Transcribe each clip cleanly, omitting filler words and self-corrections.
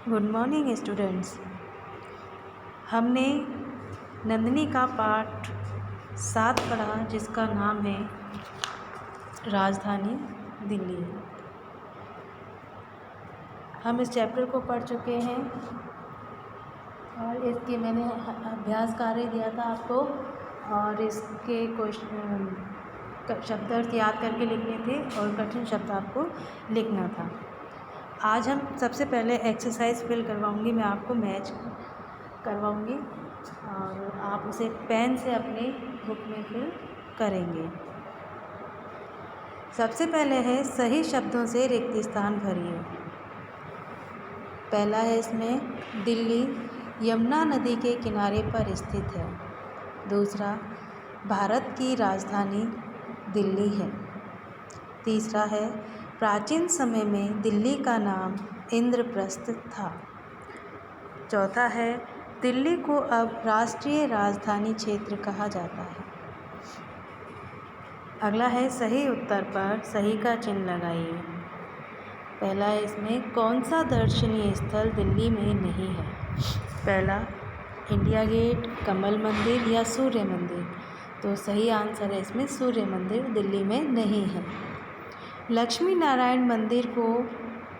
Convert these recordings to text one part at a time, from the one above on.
Good morning students. हमने नंदिनी का पाठ 7 पढ़ा जिसका नाम है राजधानी दिल्ली। हम इस चैप्टर को पढ़ चुके हैं और इसके मैंने अभ्यास कार्य दिया था आपको और इसके क्वेश्चन शब्दार्थ याद करके लिखने थे और कठिन शब्द आपको लिखना था। आज हम सबसे पहले एक्सरसाइज फिल करवाऊंगी, मैं आपको मैच करवाऊंगी और आप उसे पेन से अपने बुक में फिल करेंगे। सबसे पहले है सही शब्दों से रिक्त स्थान भरिए। पहला है इसमें दिल्ली यमुना नदी के किनारे पर स्थित है। दूसरा भारत की राजधानी दिल्ली है। तीसरा है प्राचीन समय में दिल्ली का नाम इंद्रप्रस्थ था। चौथा है दिल्ली को अब राष्ट्रीय राजधानी क्षेत्र कहा जाता है। अगला है सही उत्तर पर सही का चिन्ह लगाइए। पहला है इसमें कौन सा दर्शनीय स्थल दिल्ली में नहीं है। पहला इंडिया गेट, कमल मंदिर या सूर्य मंदिर। तो सही आंसर है इसमें सूर्य मंदिर दिल्ली में नहीं है। लक्ष्मी नारायण मंदिर को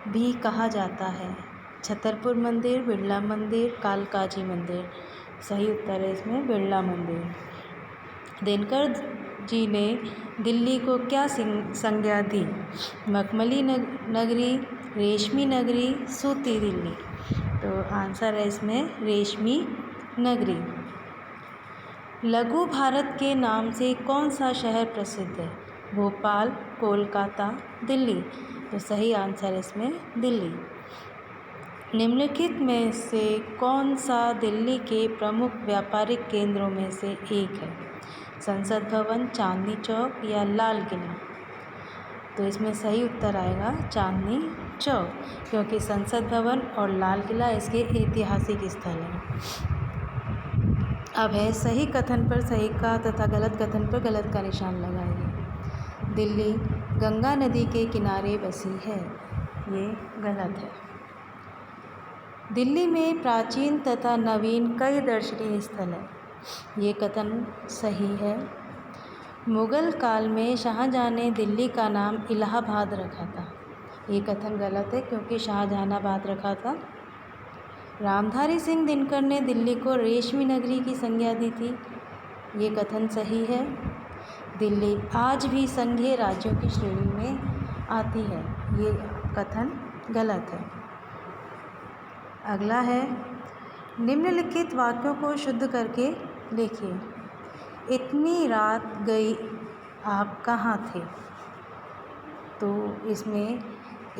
भी कहा जाता है छतरपुर मंदिर, बिरला मंदिर, कालकाजी मंदिर। सही उत्तर है इसमें बिरला मंदिर। दिनकर जी ने दिल्ली को क्या संज्ञा दी। मखमली नगरी, रेशमी नगरी, सूती दिल्ली। तो आंसर है इसमें रेशमी नगरी। लघु भारत के नाम से कौन सा शहर प्रसिद्ध है। भोपाल, कोलकाता, दिल्ली। तो सही आंसर है इसमें दिल्ली। निम्नलिखित में से कौन सा दिल्ली के प्रमुख व्यापारिक केंद्रों में से एक है। संसद भवन, चांदनी चौक या लाल किला। तो इसमें सही उत्तर आएगा चांदनी चौक, क्योंकि संसद भवन और लाल किला इसके ऐतिहासिक स्थल हैं। अब है सही कथन पर सही का तथा गलत कथन पर गलत का निशान लगाइए। दिल्ली गंगा नदी के किनारे बसी है, ये गलत है। दिल्ली में प्राचीन तथा नवीन कई दर्शनीय स्थल हैं, ये कथन सही है। मुगल काल में शाहजहाँ ने दिल्ली का नाम इलाहाबाद रखा था, ये कथन गलत है क्योंकि शाहजहानाबाद रखा था। रामधारी सिंह दिनकर ने दिल्ली को रेशमी नगरी की संज्ञा दी थी, ये कथन सही है। दिल्ली आज भी संघीय राज्यों की श्रेणी में आती है, ये कथन गलत है। अगला है निम्नलिखित वाक्यों को शुद्ध करके लिखिए। इतनी रात गई आप कहाँ थे। तो इसमें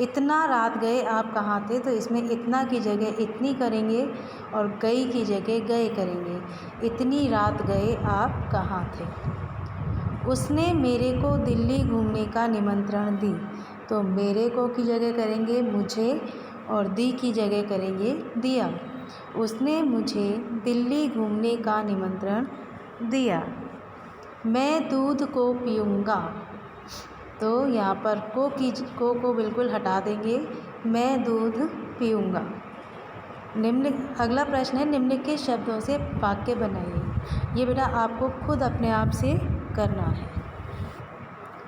इतना रात गए आप कहाँ थे, तो इसमें इतना की जगह इतनी करेंगे और गई की जगह गए करेंगे। इतनी रात गए आप कहाँ थे। उसने मेरे को दिल्ली घूमने का निमंत्रण दी। तो मेरे को की जगह करेंगे मुझे और दी की जगह करेंगे दिया। उसने मुझे दिल्ली घूमने का निमंत्रण दिया। मैं दूध को पीऊँगा। तो यहाँ पर को बिल्कुल हटा देंगे, मैं दूध पीऊँगा। अगला प्रश्न है निम्नलिखित शब्दों से वाक्य बनाइए। ये बेटा आपको खुद अपने आप से करना है।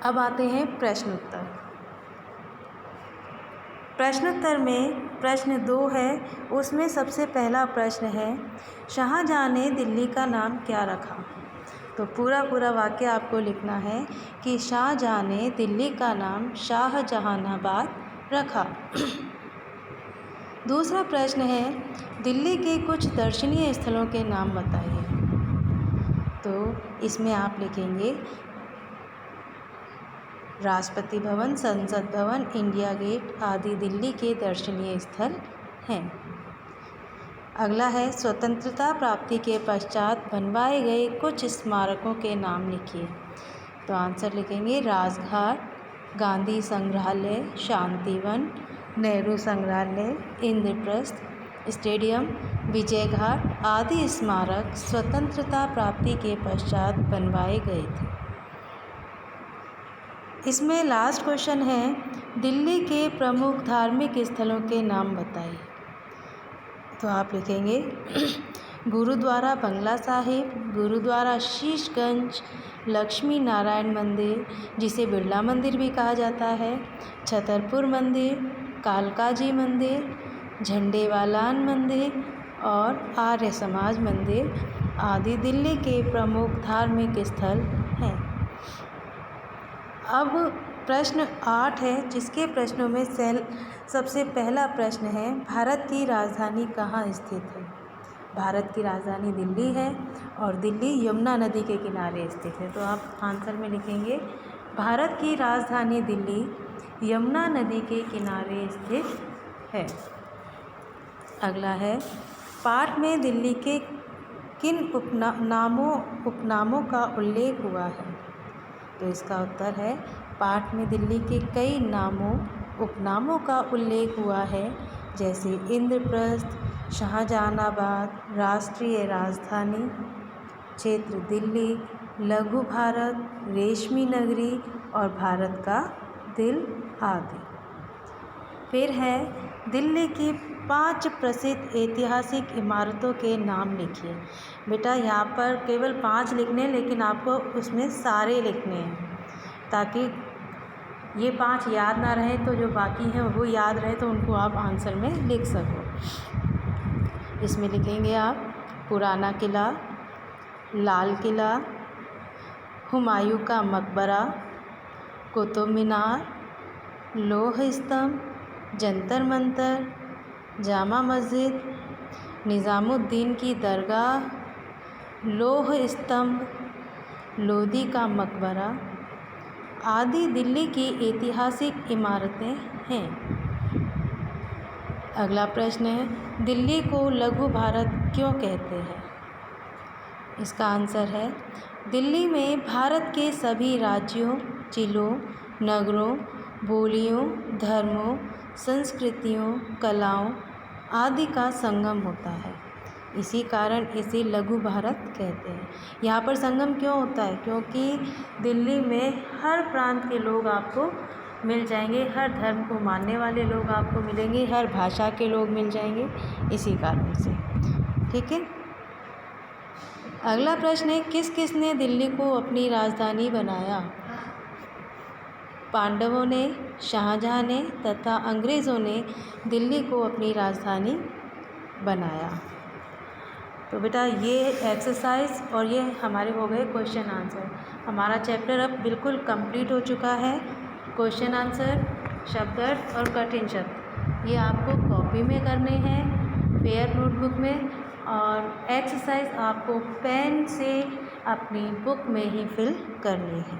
अब आते हैं प्रश्नोत्तर। प्रश्नोत्तर में प्रश्न 2 है, उसमें सबसे पहला प्रश्न है शाहजहाँ ने दिल्ली का नाम क्या रखा। तो पूरा वाक्य आपको लिखना है कि शाहजहाँ ने दिल्ली का नाम शाहजहानाबाद रखा। दूसरा प्रश्न है दिल्ली के कुछ दर्शनीय स्थलों के नाम बताइए। तो इसमें आप लिखेंगे राष्ट्रपति भवन, संसद भवन, इंडिया गेट आदि दिल्ली के दर्शनीय स्थल हैं। अगला है स्वतंत्रता प्राप्ति के पश्चात बनवाए गए कुछ स्मारकों के नाम लिखिए। तो आंसर लिखेंगे राजघाट, गांधी संग्रहालय, शांतिवन, नेहरू संग्रहालय, इंद्रप्रस्थ स्टेडियम, विजय घाट आदि स्मारक स्वतंत्रता प्राप्ति के पश्चात बनवाए गए थे। इसमें लास्ट क्वेश्चन है दिल्ली के प्रमुख धार्मिक स्थलों के नाम बताइए। तो आप लिखेंगे गुरुद्वारा बंगला साहिब, गुरुद्वारा शीशगंज, लक्ष्मी नारायण मंदिर जिसे बिरला मंदिर भी कहा जाता है, छतरपुर मंदिर, कालका जी मंदिर, झंडेवालान मंदिर और आर्य समाज मंदिर आदि दिल्ली के प्रमुख धार्मिक स्थल हैं। अब प्रश्न 8 है, जिसके प्रश्नों में सबसे पहला प्रश्न है, भारत की राजधानी कहाँ स्थित है? भारत की राजधानी दिल्ली है और दिल्ली यमुना नदी के किनारे स्थित है। तो आप आंसर में लिखेंगे भारत की राजधानी दिल्ली यमुना नदी के किनारे स्थित है। अगला है, पाठ में दिल्ली के किन उपनामों का उल्लेख हुआ है? तो इसका उत्तर है, पाठ में दिल्ली के कई उपनामों का उल्लेख हुआ है, जैसे इंद्रप्रस्थ, शाहजहानाबाद, राष्ट्रीय राजधानी क्षेत्र दिल्ली, लघु भारत, रेशमी नगरी और भारत का दिल आदि। फिर है, दिल्ली की 5 प्रसिद्ध ऐतिहासिक इमारतों के नाम लिखिए। बेटा यहाँ पर केवल 5 लिखने हैं, लेकिन आपको उसमें सारे लिखने हैं, ताकि ये 5 याद ना रहें तो जो बाकी हैं वो याद रहे, तो उनको आप आंसर में लिख सको। इसमें लिखेंगे आप पुराना किला, लाल किला, हुमायूं का मकबरा, कुतुब मीनार, लौह स्तंभ, जंतर मंतर, जामा मस्जिद, निज़ामुद्दीन की दरगाह, लौह स्तंभ, लोदी का मकबरा आदि दिल्ली की ऐतिहासिक इमारतें हैं। अगला प्रश्न है, दिल्ली को लघु भारत क्यों कहते हैं? इसका आंसर है, दिल्ली में भारत के सभी राज्यों, जिलों, नगरों, बोलियों, धर्मों, संस्कृतियों, कलाओं आदि का संगम होता है। इसी कारण इसे लघु भारत कहते हैं। यहाँ पर संगम क्यों होता है? क्योंकि दिल्ली में हर प्रांत के लोग आपको मिल जाएंगे, हर धर्म को मानने वाले लोग आपको मिलेंगे, हर भाषा के लोग मिल जाएंगे, इसी कारण से। ठीक है। अगला प्रश्न है, किस किस ने दिल्ली को अपनी राजधानी बनाया? पांडवों ने, शाहजहां ने तथा अंग्रेज़ों ने दिल्ली को अपनी राजधानी बनाया। तो बेटा ये एक्सरसाइज और ये हमारे हो गए क्वेश्चन आंसर। हमारा चैप्टर अब बिल्कुल कंप्लीट हो चुका है। क्वेश्चन आंसर, शब्दार्थ और कठिन शब्द ये आपको कॉपी में करने हैं, फेयर नोटबुक में, और एक्सरसाइज आपको पेन से अपनी बुक में ही फिल करनी है।